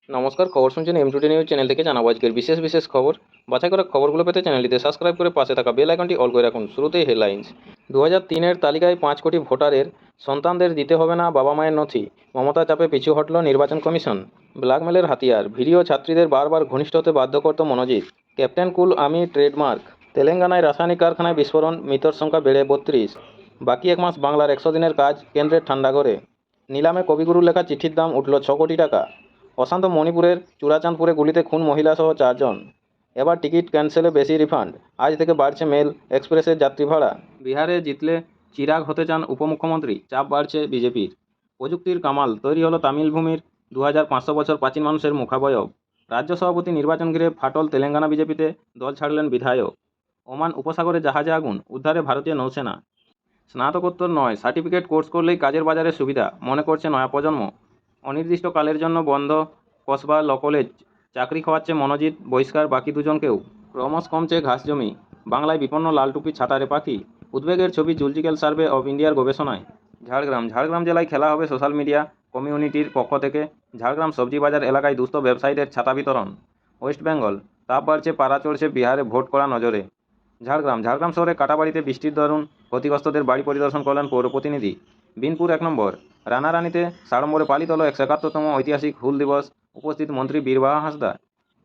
নমস্কার, খবর শুনছেন M2 নিউজ চ্যানেল থেকে। জানাবো আজকের বিশেষ বিশেষ খবর। বাছাই করা খবরগুলো পেতে চ্যানেলটিতে সাবস্ক্রাইব করে পাশে থাকা বেল আইকনটি অল করে রাখুন। শুরুতেই হেডলাইন্স। 2003-এর তালিকায় 5 কোটি ভোটারের সন্তানদের দিতে হবে না বাবা মায়ের নথি। মমতা চাপে পিছু হটল নির্বাচন কমিশন। ব্ল্যাকমেলের হাতিয়ার, ভিডিও ছাত্রীদের বারবার ঘনিষ্ঠ হতে বাধ্য করত মনোজিৎ। ক্যাপ্টেন কুল আমি ট্রেডমার্ক। তেলেঙ্গানায় রাসায়নিক কারখানায় বিস্ফোরণ, মৃতর সংখ্যা বেড়ে 32। বাকি এক মাস বাংলার 100 দিনের কাজ, কেন্দ্রের ঠান্ডা ঘরে। নিলামে কবিগুরুর লেখা চিঠির দাম উঠল 6 কোটি টাকা। অশান্ত মণিপুরের চূড়াচাঁদপুরে গুলিতে খুন মহিলাসহ 4 জন। এবার টিকিট ক্যান্সেলে বেশি রিফান্ড। আজ থেকে বাড়ছে মেল এক্সপ্রেসের যাত্রী ভাড়া। বিহারে জিতলে চিরাগ হতে চান উপমুখ্যমন্ত্রী, চাপ বাড়ছে বিজেপির। প্রযুক্তির কামাল, তৈরি হলো তামিল ভূমির 2500 বছর প্রাচীন মানুষের মুখাবয়ব। রাজ্য সভাপতি নির্বাচন ঘিরে ফাটল তেলেঙ্গানা বিজেপিতে, দল ছাড়লেন বিধায়ক। ওমান উপসাগরে জাহাজে আগুন, উদ্ধারে ভারতীয় নৌসেনা। স্নাতকোত্তর নয়, সার্টিফিকেট কোর্স করলেই কাজের বাজারে সুবিধা, মনে করছে নয়া প্রজন্ম। অনির্দিষ্টকালের জন্য বন্ধ কসবা ল কলেজ, চাকরি খাওয়াচ্ছে মনোজিৎ, বহিষ্কার বাকি দুজনকেও। ক্রমশ কমছে ঘাস জমি, বাংলায় বিপন্ন লাল টুপি ছাতারে পাখি। উদ্বেগের ছবি জুলজিক্যাল সার্ভে অব ইন্ডিয়ার গবেষণায়। ঝাড়গ্রাম জেলায় খেলা হবে সোশ্যাল মিডিয়া কমিউনিটির পক্ষ থেকে। ঝাড়গ্রাম সবজি বাজার এলাকায় দুস্থ ব্যবসায়ীদের ছাতা বিতরণ। ওয়েস্ট বেঙ্গল, তাপ বাড়ছে, পাড়া চড়ছে, বিহারে ভোট করা নজরে। ঝাড়গ্রাম শহরে কাটাবাড়িতে বৃষ্টির দরুন ক্ষতিগ্রস্তদের বাড়ি পরিদর্শন করলেন পৌর প্রতিনিধি। বিনপুর 1 নম্বর, রানারানিতে সাড়ম্বরে পালিত হল 171তম ঐতিহাসিক হুল দিবস, উপস্থিত মন্ত্রী বীরবাহা হাঁসদা।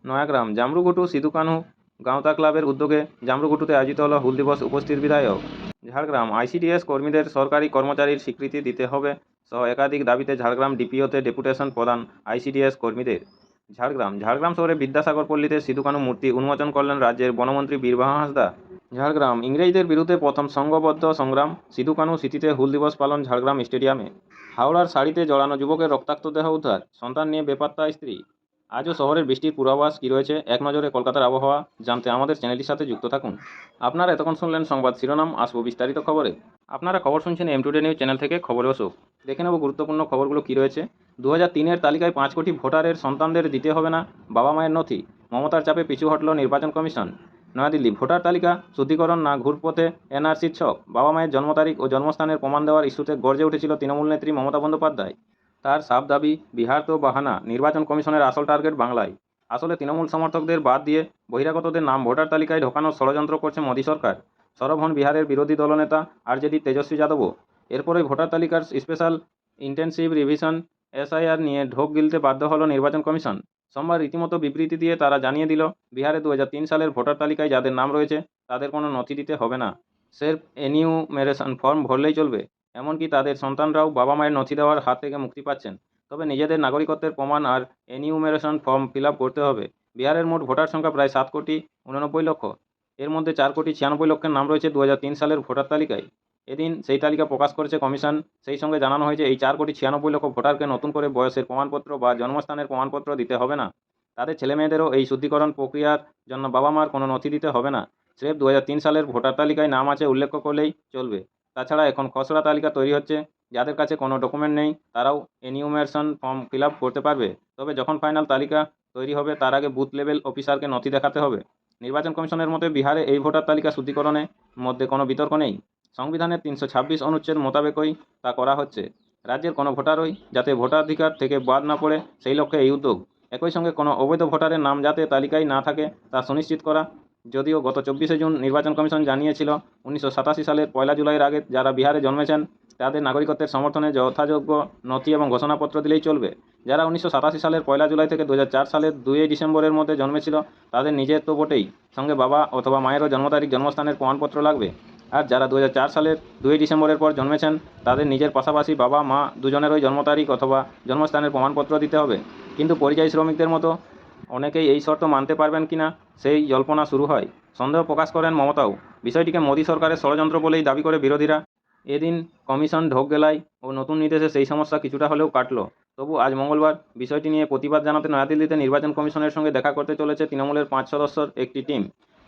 নয়াগ্রাম, জামরুঘুটু সিধুকানু গাঁওতা ক্লাবের উদ্যোগে জামরুঘুটুতে আয়োজিত হল হুল দিবস, উপস্থিত বিধায়ক। ঝাড়গ্রাম, আইসিডিএস কর্মীদের সরকারি কর্মচারীর স্বীকৃতি দিতে হবে সহ একাধিক দাবিতে ঝাড়গ্রাম ডিপিওতে ডেপুটেশন প্রদান আইসিডিএস কর্মীদের। ঝাড়গ্রাম শহরে বিদ্যাসাগর পল্লীতে সিধুকানু মূর্তি উন্মোচন করলেন রাজ্যের বনমন্ত্রী বীরবাহা হাঁসদা। ঝাড়গ্রাম, ইংরেজদের বিরুদ্ধে প্রথম সংঘবদ্ধ সংগ্রাম, সিধুকানু স্মৃতিতে হুল দিবস পালন ঝাড়গ্রাম স্টেডিয়ামে। হাওড়ার শাড়িতে জড়ানো যুবকের রক্তাক্ত দেহ উদ্ধার, সন্তান নিয়ে বেপাত্তা স্ত্রী। আজও শহরের বৃষ্টির পূর্বাভাস কী রয়েছে, এক নজরে কলকাতার আবহাওয়া জানতে আমাদের চ্যানেলটির সাথে যুক্ত থাকুন। আপনারা এতক্ষণ শুনলেন সংবাদ শিরোনাম, আসবো বিস্তারিত খবরে। আপনারা খবর শুনছেন M2 নিউজ চ্যানেল থেকে। খবরেও শোক দেখে নেব গুরুত্বপূর্ণ খবরগুলো কী রয়েছে। 2003-এর তালিকায় 5 কোটি ভোটারের সন্তানদের দিতে হবে না বাবা মায়ের নথি, মমতার চাপে পিছু হটল নির্বাচন কমিশন। নয়াদিল্লি, ভোটার তালিকা শুদ্ধিকরণ না ঘুরপথে এনআরসির ছক, বাবা মায়ের জন্ম তারিখ ও জন্মস্থানের প্রমাণ দেওয়ার ইস্যুতে গর্জে উঠেছিল তৃণমূল নেত্রী মমতা বন্দ্যোপাধ্যায়। তার সাফ দাবি, বিহার তো বাহানা, নির্বাচন কমিশনের আসল টার্গেট বাংলায়। আসলে তৃণমূল সমর্থকদের বাদ দিয়ে বহিরাগতদের নাম ভোটার তালিকায় ঢোকানোর ষড়যন্ত্র করছে মোদী সরকার। সরব হন বিহারের বিরোধী দলনেতা আরজেডির তেজস্বী যাদবও। এরপরেই ভোটার তালিকার স্পেশাল ইন্টেনসিভ রিভিশন এসআইআর নিয়ে ঢোক গিলতে বাধ্য হল নির্বাচন কমিশন। সোমবার রীতিমতো বিবৃতি দিয়ে তারা জানিয়ে দিল, বিহারে 2003 সালের ভোটার তালিকায় যাদের নাম রয়েছে তাদের কোনো নথি দিতে হবে না। সেলফ এনিউমেরেশন ফর্ম ভরলেই চলবে। এমনকি তাদের সন্তানরাও বাবা মায়ের নথি দেওয়ার হাত থেকে মুক্তি পাচ্ছেন। তবে নিজেদের নাগরিকত্বের প্রমাণ আর এনিউমেরেশন ফর্ম ফিল আপ করতে হবে। বিহারের মোট ভোটার সংখ্যা প্রায় 7,89,00,000। এর মধ্যে 4,96,00,000 নাম রয়েছে 2003 সালের ভোটার তালিকায়। এদিন সেই তালিকা প্রকাশ করেছে কমিশন। সেই সঙ্গে জানানো হয়েছে, এই 4,96,00,000 ভোটারকে নতুন করে বয়সের প্রমাণপত্র বা জন্মস্থানের প্রমাণপত্র দিতে হবে না। তাদের ছেলেমেয়েদেরও এই শুদ্ধিকরণ প্রক্রিয়ার জন্য বাবা মার কোনো নথি দিতে হবে না। স্রেফ 2003 সালের ভোটার তালিকায় নাম আছে উল্লেখ করলেই চলবে। তাছাড়া এখন খসড়া তালিকা তৈরি হচ্ছে, যাদের কাছে কোনো ডকুমেন্ট নেই তারাও এনিউমেরেশন ফর্ম ফিল আপ করতে পারবে। তবে যখন ফাইনাল তালিকা তৈরি হবে তার আগে বুথ লেভেল অফিসারকে নথি দেখাতে হবে। নির্বাচন কমিশনের মতে বিহারে এই ভোটার তালিকা শুদ্ধিকরণের মধ্যে কোনো বিতর্ক নেই। সংবিধানের 326 অনুচ্ছেদ মোতাবেকই তা করা হচ্ছে। রাজ্যের কোনো ভোটারই যাতে ভোটাধিকার থেকে বাদ না পড়ে, সেই লক্ষ্যে এই উদ্যোগ। একই সঙ্গে কোনো অবৈধ ভোটারের নাম যাতে তালিকায় না থাকে তা সুনিশ্চিত করা। যদিও গত 24শে জুন নির্বাচন কমিশন জানিয়েছিল, 1987 সালের 1 জুলাইয়ের আগে যারা বিহারে জন্মেছেন তাদের নাগরিকত্বের সমর্থনে যথাযোগ্য নথি এবং ঘোষণাপত্র দিলেই চলবে। যারা 1987 সালের 1 জুলাই থেকে 2004 সালের 2 ডিসেম্বরের মধ্যে জন্মেছিল তাদের নিজের তো বটেই, সঙ্গে বাবা অথবা মায়েরও জন্ম তারিখ, জন্মস্থানের প্রমাণপত্র লাগবে। আর যারা 2004 সালের 2 ডিসেম্বরের পর জন্মেছেন তাদের নিজের পাশাপাশি বাবা মা দুজনেরই জন্ম তারিখ অথবা জন্মস্থানের প্রমাণপত্র দিতে হবে। কিন্তু পরিযায়ী শ্রমিকদের মতো অনেকেই এই শর্ত মানতে পারবেন কিনা সেই জল্পনা শুরু হয়। সন্দেহ প্রকাশ করেন মমতাও। বিষয়টিকে মোদী সরকারের ষড়যন্ত্র বলেই দাবি করে বিরোধীরা। এদিন কমিশন ঢোক গেলায় ও নতুন নির্দেশে সেই সমস্যা কিছুটা হলেও কাটল। তবু আজ মঙ্গলবার বিষয়টি নিয়ে প্রতিবাদ জানাতে নয়াদিল্লিতে নির্বাচন কমিশনের সঙ্গে দেখা করতে চলেছে তৃণমূলের 5 সদস্যের একটি টিম।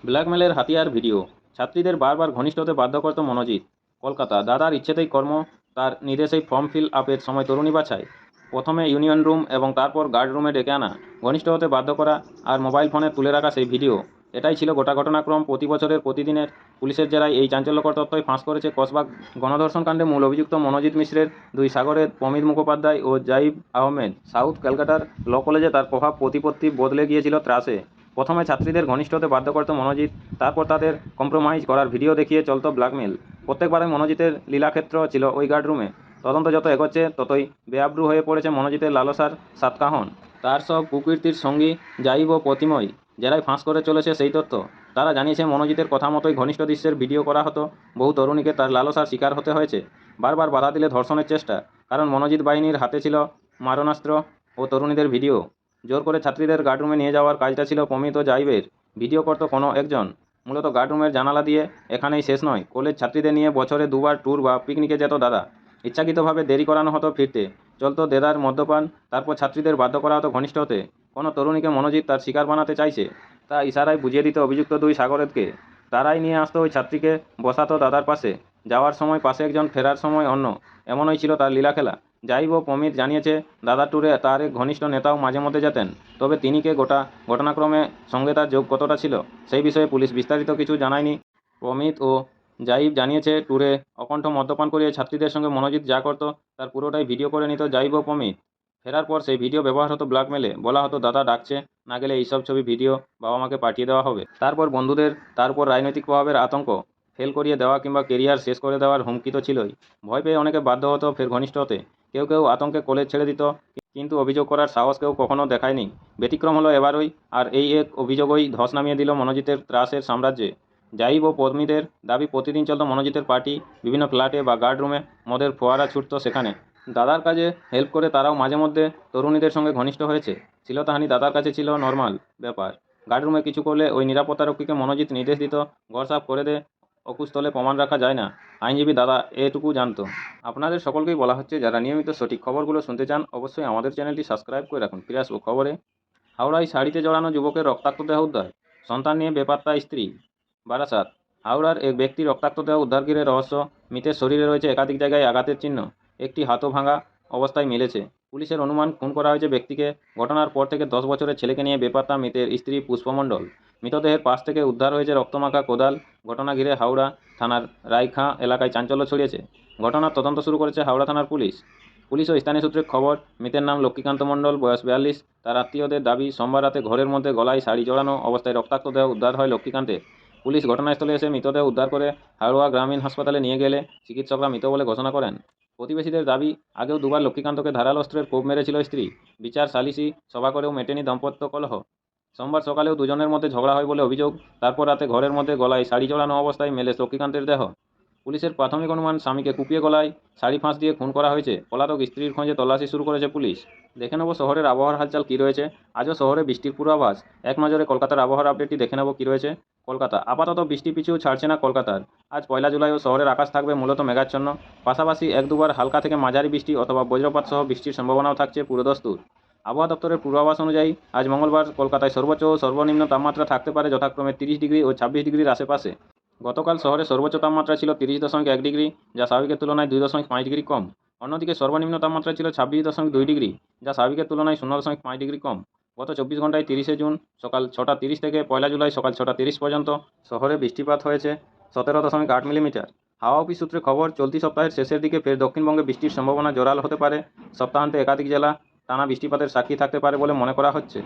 ব্ল্যাকমেলের হাতিয়ার, ভিডিও ছাত্রীদের বারবার ঘনিষ্ঠ হতে বাধ্য করত মনোজিৎ। কলকাতা, দাদার ইচ্ছেতেই কর্ম, তার নির্দেশেই ফর্ম ফিল আপের সময় তরুণী বাছাই। প্রথমে ইউনিয়ন রুম এবং তারপর গার্ড রুমে ডেকে আনা, ঘনিষ্ঠ হতে বাধ্য করা আর মোবাইল ফোনে তুলে রাখা সেই ভিডিও। এটাই ছিল গোটা ঘটনাক্রম। প্রতি বছরের প্রতিদিনের পুলিশের জেরায় এই চাঞ্চল্যকর তথ্যই ফাঁস করেছে কসবা গণধর্ষণ কাণ্ডে মূল অভিযুক্ত মনোজিৎ মিশ্রের দুই সাগরের প্রমিত মুখোপাধ্যায় ও জাইব আহমেদ। সাউথ ক্যালকাটার ল কলেজে তার প্রভাব প্রতিপত্তি বদলে গিয়েছিল ত্রাসে। প্রথমে ছাত্রীদের ঘনিষ্ঠ হতে বাধ্য করত মনোজিৎ, তারপর তাদের কম্প্রোমাইজ করার ভিডিও দেখিয়ে চলত ব্ল্যাকমেল। প্রত্যেকবারই মনোজিতের লীলাক্ষেত্র ছিল ওই গার্ডরুমে। তদন্ত যত এগোচ্ছে ততই বেআব্রু হয়ে পড়েছে মনোজিতের লালসার সাতকাহন। তার সব কুকীর্তির সঙ্গী জাইব ও প্রতিময় জেরায় ফাঁস করে চলেছে সেই তথ্য। তারা জানিয়েছে মনোজিতের কথা মতোই ঘনিষ্ঠ দৃশ্যের ভিডিও করা হতো। বহু তরুণীকে তার লালসার শিকার হতে হয়েছে। বারবার বাধা দিলে ধর্ষণের চেষ্টা, কারণ মনোজিৎ বাহিনীর হাতে ছিল মারণাস্ত্র ও তরুণীদের ভিডিও। জোর করে ছাত্রীদের গার্ডরুমে নিয়ে যাওয়ার কাজটা ছিল প্রমিত ও জাইবের। ভিডিও করত কোনো একজন। মূলত গার্ডরুমের জানালা দিয়ে এখানেই শেষ নয়, কলেজ ছাত্রীদের নিয়ে বছরে দুবার ট্যুর বা পিকনিকে যেত দাদা। ইচ্ছাকৃতভাবে দেরি করানো হতো ফিরতে, চলতো দেদার মদ্যপান, তারপর ছাত্রীদের বাধ্য করা হতো ঘনিষ্ঠ হতে। কোনো তরুণীকে মনোজিৎ তার শিকার বানাতে চাইছে, তা ইশারায় বুঝিয়ে দিত অভিযুক্ত দুই সাগরেদকে। তারাই নিয়ে আসতো ওই ছাত্রীকে, বসাতো দাদার পাশে। যাওয়ার সময় পাশে একজন, ফেরার সময় অন্য। এমনই ছিল তার লীলাখেলা। জাইব ও প্রমিত জানিয়েছে দাদার ট্যুরে তার এক ঘনিষ্ঠ নেতাও মাঝে মধ্যে যেতেন। তবে তিনি কে গোটা ঘটনাক্রমে সঙ্গে তার যোগ কতটা ছিল সেই বিষয়ে পুলিশ বিস্তারিত কিছু জানায়নি। প্রমিত ও জাইব জানিয়েছে ট্যুরে অকণ্ঠ মদ্যপান করিয়ে ছাত্রীদের সঙ্গে মনোজিৎ যা করত তার পুরোটাই ভিডিও করে নিত জাইব ও প্রমিত। ফেরার পর সেই ভিডিও ব্যবহার হতো ব্ল্যাকমেলে। বলা হতো দাদা ডাকছে, না গেলে এইসব ছবি ভিডিও বাবা মাকে পাঠিয়ে দেওয়া হবে। তারপর বন্ধুদের, তারপর রাজনৈতিক প্রভাবের আতঙ্ক, ফেল করিয়ে দেওয়া কিংবা কেরিয়ার শেষ করে দেওয়ার হুমকি তো ছিলই। ভয় পেয়ে অনেকে বাধ্য হতো ফের ঘনিষ্ঠ হতে। কেউ কেউ আতঙ্কে কলেজ ছেড়ে দিত, কিন্তু অভিযোগ করার সাহস কেউ কখনো দেখায়নি। ব্যতিক্রম হলো এবারই, আর এই এক অভিযোগই ধস নামিয়ে দিল মনোজিতের ত্রাসের সাম্রাজ্যে। জাইব ও পদ্মিতের দাবি প্রতিদিন চলত মনোজিতের পার্টি, বিভিন্ন ফ্ল্যাটে বা গার্ডরুমে মদের ফোয়ারা ছুটত সেখানে। দাদার কাজে হেল্প করে তারাও মাঝে মধ্যে তরুণীদের সঙ্গে ঘনিষ্ঠ হয়েছে। শ্লীলতাহানি দাদার কাছে ছিল নর্মাল ব্যাপার। গার্ডরুমে কিছু করলে ওই নিরাপত্তারক্ষীকে মনোজিৎ নির্দেশ দিত, ঘর সাফ করে দে, অকুস্থলে প্রমাণ রাখা যায় না। আইনজীবী দাদা এটুকু জানতো। আপনাদের সকলকেই বলা হচ্ছে, যারা নিয়মিত সঠিক খবরগুলো শুনতে চান অবশ্যই আমাদের চ্যানেলটি সাবস্ক্রাইব করে রাখুন। ফিরে আসবো খবরে। হাওড়ায় শাড়িতে জড়ানো যুবকের রক্তাক্ত দেহ উদ্ধার, সন্তান নিয়ে বেপাত্তা স্ত্রী। বারাসাত। হাওড়ার এক ব্যক্তির রক্তাক্ত দেহ উদ্ধার ঘিরে রহস্য। মৃতের শরীরে রয়েছে একাধিক জায়গায় আঘাতের চিহ্ন, একটি হাতও ভাঙা অবস্থায় মিলেছে। পুলিশের অনুমান খুন করা হয়েছে ব্যক্তিকে। ঘটনার পর থেকে 10 বছরের ছেলেকে নিয়ে বেপাত্তা মৃতের স্ত্রী পুষ্পমণ্ডল। মৃতদেহের পাশ থেকে উদ্ধার হয়েছে রক্তমাখা কোদাল। ঘটনা ঘিরে হাওড়া থানার রায়খাঁ এলাকায় চাঞ্চল্য ছড়িয়েছে। ঘটনার তদন্ত শুরু করেছে হাওড়া থানার পুলিশ। পুলিশ ও স্থানীয় সূত্রে খবর, মৃতের নাম লক্ষ্মীকান্ত মণ্ডল, বয়স 42। তার আত্মীয়দের দাবি, সোমবার রাতে ঘরের মধ্যে গলায় শাড়ি জড়ানো অবস্থায় রক্তাক্ত দেহ উদ্ধার হয় লক্ষ্মীকান্তের। পুলিশ ঘটনাস্থলে এসে মৃতদেহ উদ্ধার করে হাওড়া গ্রামীণ হাসপাতালে নিয়ে গেলে চিকিৎসকরা মৃত বলে ঘোষণা করেন। প্রতিবেশীদের দাবি, আগেও দুবার লক্ষ্মীকান্তকে ধারালো অস্ত্রের কোপ মেরেছিল স্ত্রী। বিচার সালিসি সভা করেও মেটেনি দাম্পত্য কলহ। সোমবার সকালেও দুজনের মধ্যে ঝগড়া হয় বলে অভিযোগ। তারপর রাতে ঘরের মধ্যে গলায় শাড়ি জড়ানো অবস্থায় মেলে লক্ষ্মীকান্তের দেহ। পুলিশের প্রাথমিক অনুমান, স্বামীকে কুপিয়ে গলায় শাড়ি ফাঁস দিয়ে খুন করা হয়েছে। পলাতক স্ত্রীর খোঁজে তল্লাশি শুরু করেছে পুলিশ। দেখে নেব শহরের আবহাওয়ার হালচাল কী রয়েছে। আজও শহরে বৃষ্টির পূর্বাভাস। এক নজরে কলকাতার আবহাওয়ার আপডেটটি দেখে নেব কী রয়েছে। কলকাতা, আপাতত বৃষ্টি পিছু ছাড়ছে না কলকাতার। আজ 1 জুলাইও শহরের আকাশ থাকবে মূলত মেঘাচ্ছন্ন। পাশাপাশি 1-2বার হালকা থেকে মাঝারি বৃষ্টি অথবা বজ্রপাত সহ বৃষ্টির সম্ভাবনাও থাকছে পুরোদস্তুর। আবহাওয়া দপ্তরের পূর্বাভাস অনুযায়ী আজ মঙ্গলবার কলকাতায় সর্বোচ্চ ও সর্বনিম্ন তাপমাত্রা থাকতে পারে যথাক্রমে 30 ডিগ্রি ও 26 ডিগ্রির আশেপাশে। গতকাল শহরে সর্বোচ্চ তাপমাত্রা ছিল 30.1 ডিগ্রি, যা স্বাভাবিকের তুলনায় 2.5 ডিগ্রি কম। অন্যদিকে সর্বনিম্ন তাপমাত্রা ছিল 26.2 ডিগ্রি, যা স্বাভাবিকের তুলনায় 0.5 ডিগ্রি কম। গত 24 ঘন্টায় 30 জুন সকাল 6টা 30 থেকে 1 জুলাই সকাল 6টা 30 পর্যন্ত শহরে বৃষ্টিপাত হয়েছে 17.8 মিলিমিটার। হাওয়া অফিস সূত্রে খবর, চলতি সপ্তাহের শেষের দিকে ফের দক্ষিণবঙ্গে বৃষ্টির সম্ভাবনা জোরাল হতে পারে। সপ্তাহান্তে একাধিক জেলা টানা বৃষ্টিপাতের সাক্ষী থাকতে পারে বলে মনে করা হচ্ছে।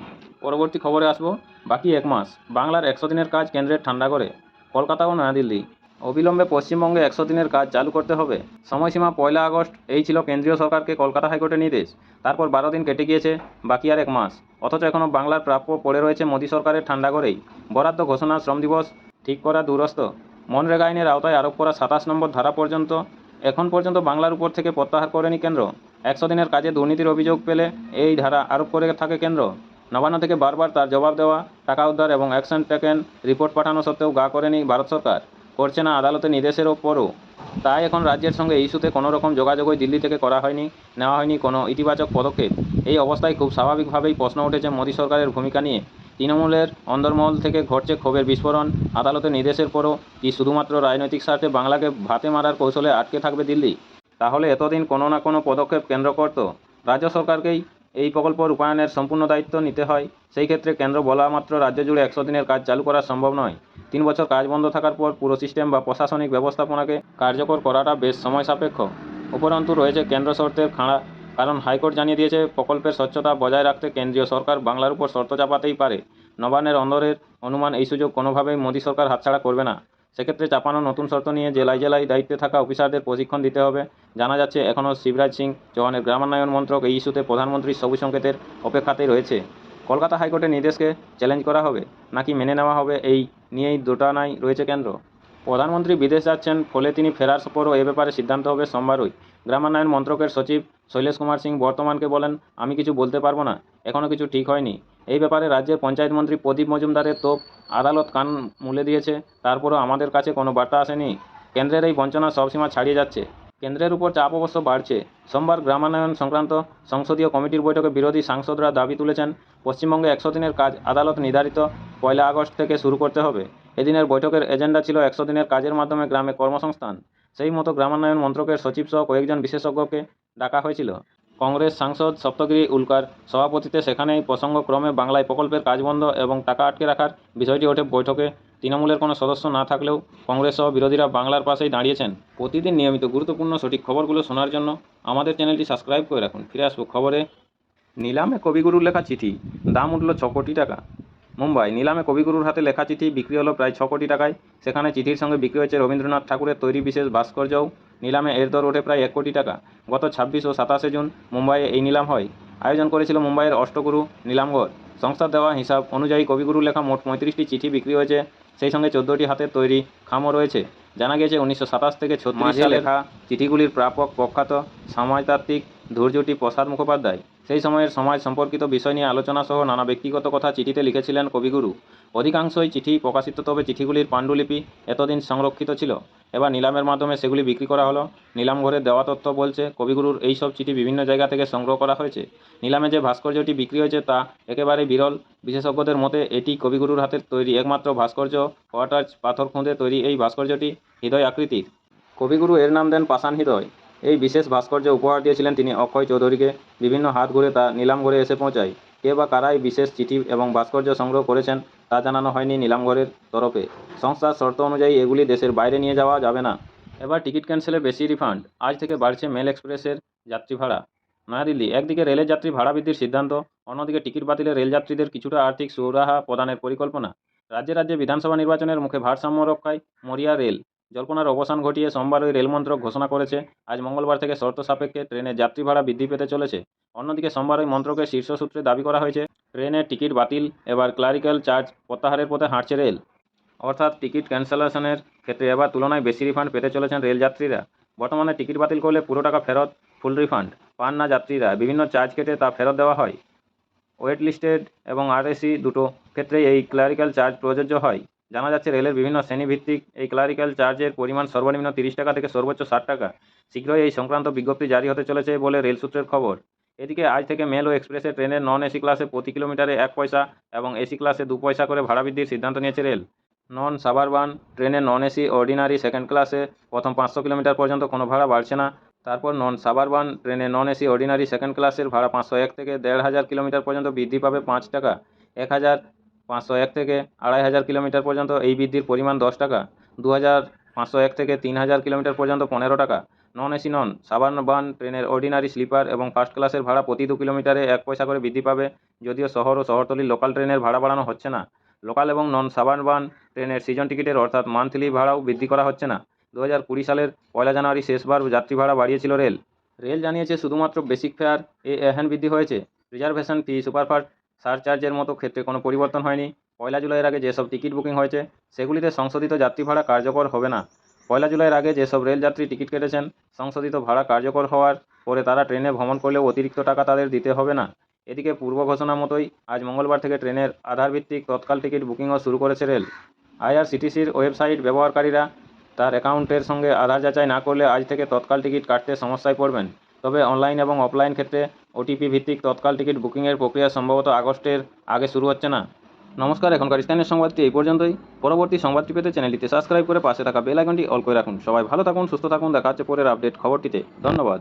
পরবর্তী খবরে আসবো। বাকি 1 মাস, বাংলার 100 দিনের কাজ কেন্দ্রের ঠান্ডা করে। কলকাতা ও নয়াদিল্লি। অবিলম্বে পশ্চিমবঙ্গে 100 দিনের কাজ চালু করতে হবে। সময়সীমা 1 আগস্ট। এই ছিল কেন্দ্রীয় সরকারকে কলকাতা হাইকোর্টের নির্দেশ। তারপর 12 দিন কেটে গিয়েছে, বাকি আর 1 মাস। অথচ এখনও বাংলার প্রাপ্য পড়ে রয়েছে মোদী সরকারের ঠান্ডা করেই। বরাদ্দ ঘোষণা, শ্রম দিবস ঠিক করা দূরস্থ। মনরেগা আইনের আওতায় আরোপ করা 27 নম্বর ধারা পর্যন্ত এখন পর্যন্ত বাংলার উপর থেকে প্রত্যাহার করেনি কেন্দ্র। 100 দিনের কাজে দুর্নীতির অভিযোগ পেলে এই ধারা আরোপ করে থাকে কেন্দ্র। নবান্ন থেকে বারবার তার জবাব দেওয়া, টাকা উদ্ধার এবং অ্যাকশন টেকেন রিপোর্ট পাঠানো সত্ত্বেও গা করেনি ভারত সরকার, করছে না আদালতের নির্দেশের ওপরও। তাই এখন রাজ্যের সঙ্গে এই ইস্যুতে কোনো রকম যোগাযোগই দিল্লি থেকে করা হয়নি, নেওয়া হয়নি কোনো ইতিবাচক পদক্ষেপ। এই অবস্থায় খুব স্বাভাবিকভাবেই প্রশ্ন উঠেছে মোদী সরকারের ভূমিকা নিয়ে। তৃণমূলের অন্দরমহল থেকে ঘটছে ক্ষোভের বিস্ফোরণ। আদালতের নির্দেশের পরও কি শুধুমাত্র রাজনৈতিক স্বার্থে বাংলাকে ভাতে মারার কৌশলে আটকে থাকবে দিল্লি? তাহলে এতদিন কোনো না কোনো পদক্ষেপ কেন্দ্র করত। রাজ্য সরকারকেই এই প্রকল্প রূপায়ণের সম্পূর্ণ দায়িত্ব নিতে হয়, সেই ক্ষেত্রে কেন্দ্র বলা মাত্র রাজ্য জুড়ে 100 দিনের কাজ চালু করা সম্ভব নয়। 3 বছর কাজ বন্ধ থাকার পর পুরো সিস্টেম বা প্রশাসনিক ব্যবস্থাপনাকে কার্যকর করাটা বেশ সময় সাপেক্ষ। উপরন্তু রয়েছে কেন্দ্র শর্তের খাঁড়া, কারণ হাইকোর্ট জানিয়ে দিয়েছে প্রকল্পের স্বচ্ছতা বজায় রাখতে কেন্দ্রীয় সরকার বাংলার উপর শর্ত চাপাতেই পারে। নবান্নের অন্দরের অনুমান এই সুযোগ কোনোভাবেই মোদী সরকার হাতছাড়া করবে না। সেক্ষেত্রে চাপানো নতুন শর্ত নিয়ে জেলায় জেলায় দায়িত্বে থাকা অফিসারদের প্রশিক্ষণ দিতে হবে। জানা যাচ্ছে এখনও শিবরাজ সিং চৌহানের গ্রামান্বয়ন মন্ত্রক এই ইস্যুতে প্রধানমন্ত্রীর সবুজ সংকেতের অপেক্ষাতেই রয়েছে। কলকাতা হাইকোর্টের নির্দেশকে চ্যালেঞ্জ করা হবে নাকি মেনে নেওয়া হবে, এই নিয়েই দোটানায় রয়েছে কেন্দ্র। প্রধানমন্ত্রী বিদেশ যাচ্ছেন, ফলে তিনি ফেরার পরও এ ব্যাপারে সিদ্ধান্ত হবে সোমবারই। গ্রামান্বয়ন মন্ত্রকের সচিব শৈলেশ কুমার সিং বর্তমানকে বলেন, আমি কিছু বলতে পারবো না, এখনও কিছু ঠিক হয়নি। এই ব্যাপারে রাজ্যের পঞ্চায়েত মন্ত্রী প্রদীপ মজুমদারের তোপ, আদালত কান মুলে দিয়েছে, তারপরও আমাদের কাছে কোনো বার্তা আসেনি। কেন্দ্রের এই বঞ্চনা সব সীমা ছাড়িয়ে যাচ্ছে। কেন্দ্রের উপর চাপ অবশ্য বাড়ছে। সোমবার গ্রামান্বয়ন সংক্রান্ত সংসদীয় কমিটির বৈঠকে বিরোধী সাংসদরা দাবি তুলেছেন, পশ্চিমবঙ্গে 100 দিনের কাজ আদালত নির্ধারিত 1 আগস্ট থেকে শুরু করতে হবে। এদিনের বৈঠকের এজেন্ডা ছিল 100 দিনের কাজের মাধ্যমে গ্রামে কর্মসংস্থান। সেই মতো গ্রামান্বয়ন মন্ত্রকের সচিব সহ কয়েকজন বিশেষজ্ঞকে ডাকা হয়েছিল। কংগ্রেস সাংসদ সপ্তগিরি উল্কার সভাপতিত্বে সেখানেই প্রসঙ্গক্রমে বাংলায় প্রকল্পের কাজ বন্ধ এবং টাকা আটকে রাখার বিষয়টি ওঠে বৈঠকে। তৃণমূলের কোনো সদস্য না থাকলেও কংগ্রেস সহ বিরোধীরা বাংলার পাশেই দাঁড়িয়েছেন। প্রতিদিন নিয়মিত গুরুত্বপূর্ণ সঠিক খবরগুলো শোনার জন্য আমাদের চ্যানেলটি সাবস্ক্রাইব করে রাখুন। ফিরে আসবো খবরে। নিলামে কবিগুরুর লেখা চিঠি, দাম উঠল 6 কোটি টাকা। মুম্বাই, নিলামে কবিগুরুর হাতে লেখা চিঠি বিক্রি হলো প্রায় 6 কোটি টাকায়। সেখানে চিঠির সঙ্গে বিক্রি হয়েছে রবীন্দ্রনাথ ঠাকুরের তৈরি বিশেষ ভাস্কর্যও। নিলামে এর দর ওঠে প্রায় 1 কোটি টাকা। গত 26 ও 27 জুন মুম্বাইয়ে এই নিলাম হয়। আয়োজন করেছিল মুম্বাইয়ের অষ্টগুরু নিলামঘর। সংস্থার দেওয়া হিসাব অনুযায়ী কবিগুরুর লেখা মোট 35টি চিঠি বিক্রি হয়েছে, সেই সঙ্গে 14টি হাতের তৈরি খামও রয়েছে। জানা গেছে 1927 থেকে 36 সালে লেখা চিঠিগুলির প্রাপক প্রখ্যাত সমাজতাত্ত্বিক ধৈর্যটি প্রসাদ মুখোপাধ্যায়। সেই সময়ের সমাজ সম্পর্কিত বিষয় নিয়ে আলোচনা সহ নানা ব্যক্তিগত কথা চিঠিতে লিখেছিলেন কবিগুরু। অধিকাংশই চিঠি প্রকাশিত, তবে চিঠিগুলির পাণ্ডুলিপি এতদিন সংরক্ষিত ছিল। এবার নিলামের মাধ্যমে সেগুলি বিক্রি করা হলো। নিলামঘরের দেওয়া তথ্য বলছে, কবিগুরুর এই সব চিঠি বিভিন্ন জায়গা থেকে সংগ্রহ করা হয়েছে। নিলামে যে ভাস্কর্যটি বিক্রি হয়েছে তা একেবারেই বিরল। বিশেষজ্ঞদের মতে এটি কবিগুরুর হাতের তৈরি একমাত্র ভাস্কর্য। কোয়ার্টাজ পাথর খুঁদে তৈরি এই ভাস্কর্যটি হৃদয় আকৃতির। কবিগুরু এর নাম দেন পাষাণ হৃদয়। এই বিশেষ ভাস্কর্য উপহার দিয়েছিলেন তিনি অক্ষয় চৌধুরীকে। বিভিন্ন হাত ঘুরে তা নিলামঘরে এসে পৌঁছায়। কে বা কারাই বিশেষ চিঠি এবং ভাস্কর্য সংগ্রহ করেছেন তা জানানো হয়নি নিলামঘরের তরফে। সংস্থার শর্ত অনুযায়ী এগুলি দেশের বাইরে নিয়ে যাওয়া যাবে না। এবার টিকিট ক্যান্সেলে বেশি রিফান্ড। আজ থেকে বাড়ছে মেল এক্সপ্রেসের যাত্রী ভাড়া। নয়াদিল্লি, একদিকে রেলের যাত্রী ভাড়া বৃদ্ধির সিদ্ধান্ত, অন্যদিকে টিকিট বাতিলে রেলযাত্রীদের কিছুটা আর্থিক সুরাহা প্রদানের পরিকল্পনা। রাজ্যে রাজ্যে বিধানসভা নির্বাচনের মুখে ভারসাম্য রক্ষায় মরিয়া রেল। জল্পনার অবসান ঘটিয়ে সোমবার ওই রেলমন্ত্রক ঘোষণা করেছে, আজ মঙ্গলবার থেকে শর্ত সাপেক্ষে ট্রেনের যাত্রী ভাড়া বৃদ্ধি পেতে চলেছে। অন্যদিকে সোমবার ওই মন্ত্রকের শীর্ষ সূত্রে দাবি করা হয়েছে, ট্রেনের টিকিট বাতিল, এবার ক্লারিক্যাল চার্জ প্রত্যাহারের পথে হাঁটছে রেল। অর্থাৎ টিকিট ক্যান্সেলেশনের ক্ষেত্রে এবার তুলনায় বেশি রিফান্ড পেতে চলেছেন রেলযাত্রীরা। বর্তমানে টিকিট বাতিল করলে পুরো টাকা ফেরত, ফুল রিফান্ড পান না যাত্রীরা। বিভিন্ন চার্জ কেটে তা ফেরত দেওয়া হয়। ওয়েট লিস্টেড এবং আরএসি দুটো ক্ষেত্রেই এই ক্লারিক্যাল চার্জ প্রযোজ্য হয়। জানা যাচ্ছে রেলের বিভিন্ন শ্রেণীভিত্তিক এই ক্লারিক্যাল চার্জের পরিমাণ সর্বনিম্ন 30 টাকা থেকে সর্বোচ্চ 60 টাকা। শীঘ্রই এই সংক্রান্ত বিজ্ঞপ্তি জারি হতে চলেছে বলে রেল সূত্রের খবর। এদিকে আজ থেকে মেল ও এক্সপ্রেসে ট্রেনের নন এসি ক্লাসে প্রতি কিলোমিটারে 1 পয়সা এবং এসি ক্লাসে 2 পয়সা করে ভাড়া বৃদ্ধির সিদ্ধান্ত নিয়েছে রেল। নন সাবারবান ট্রেনের নন এসি অর্ডিনারি সেকেন্ড ক্লাসে প্রথম 500 কিলোমিটার পর্যন্ত কোনো ভাড়া বাড়ছে না। তারপর নন সাবারবান ট্রেনে নন এসি অর্ডিনারি সেকেন্ড ক্লাসের ভাড়া 501 থেকে 1500 কিলোমিটার পর্যন্ত বৃদ্ধি পাবে 5 টাকা। 1501 থেকে 2500 কিলোমিটার পর্যন্ত এই বৃদ্ধির পরিমাণ 10 টাকা। 2501 থেকে 3000 কিলোমিটার পর্যন্ত 15 টাকা। নন এসি নন সাবারবান ট্রেনের অর্ডিনারি স্লিপার এবং ফার্স্ট ক্লাসের ভাড়া প্রতি 2 কিলোমিটারে 1 পয়সা করে বৃদ্ধি পাবে। যদিও শহর ও শহরতলির লোকাল ট্রেনের ভাড়া বাড়ানো হচ্ছে না। লোকাল এবং নন সাবারবান ট্রেনের সিজন টিকিটের অর্থাৎ মান্থলি ভাড়াও বৃদ্ধি করা হচ্ছে না। 2020 সালের 1 জানুয়ারি শেষবার যাত্রী ভাড়া বাড়িয়েছিল রেল। রেল জানিয়েছে শুধুমাত্র বেসিক ফেয়ার এখন বৃদ্ধি হয়েছে। রিজার্ভেশন ফি, সুপারফাস্ট সারচার্জের মতো ক্ষেত্রে কোনো পরিবর্তন হয়নি। 1 জুলাইয়ের আগে যেসব টিকিট বুকিং হয়েছে সেগুলিতে সংশোধিত যাত্রী ভাড়া কার্যকর হবে না। 1 জুলাইয়ের আগে যেসব রেলযাত্রী টিকিট কেটেছেন, সংশোধিত ভাড়া কার্যকর হওয়ার পরে তারা ট্রেনে ভ্রমণ করলেও অতিরিক্ত টাকা তাদের দিতে হবে না। এদিকে পূর্ব ঘোষণা মতোই আজ মঙ্গলবার থেকে ট্রেনের আধারভিত্তিক তৎকাল টিকিট বুকিংও শুরু করেছে রেল। আইআরসিটিসির ওয়েবসাইট ব্যবহারকারীরা তার অ্যাকাউন্টের সঙ্গে আধার যাচাই না করলে আজ থেকে তৎকাল টিকিট কাটতে সমস্যায় পড়বেন। তবে অনলাইন এবং অফলাইন ক্ষেত্রে ওটিপি ভিত্তিক তৎকাল টিকিট বুকিংয়ের প্রক্রিয়া সম্ভবত আগস্টের আগে শুরু হচ্ছে না। নমস্কার, এখনকার স্থানীয় সংবাদটি এই পর্যন্তই। পরবর্তী সংবাদটি পেতে চ্যানেলটিতে সাবস্ক্রাইব করে পাশে থাকা বেল আইকনটি অল করে রাখুন। সবাই ভালো থাকুন, সুস্থ থাকুন। দেখা হচ্ছে পরের আপডেট খবরটিতে। ধন্যবাদ।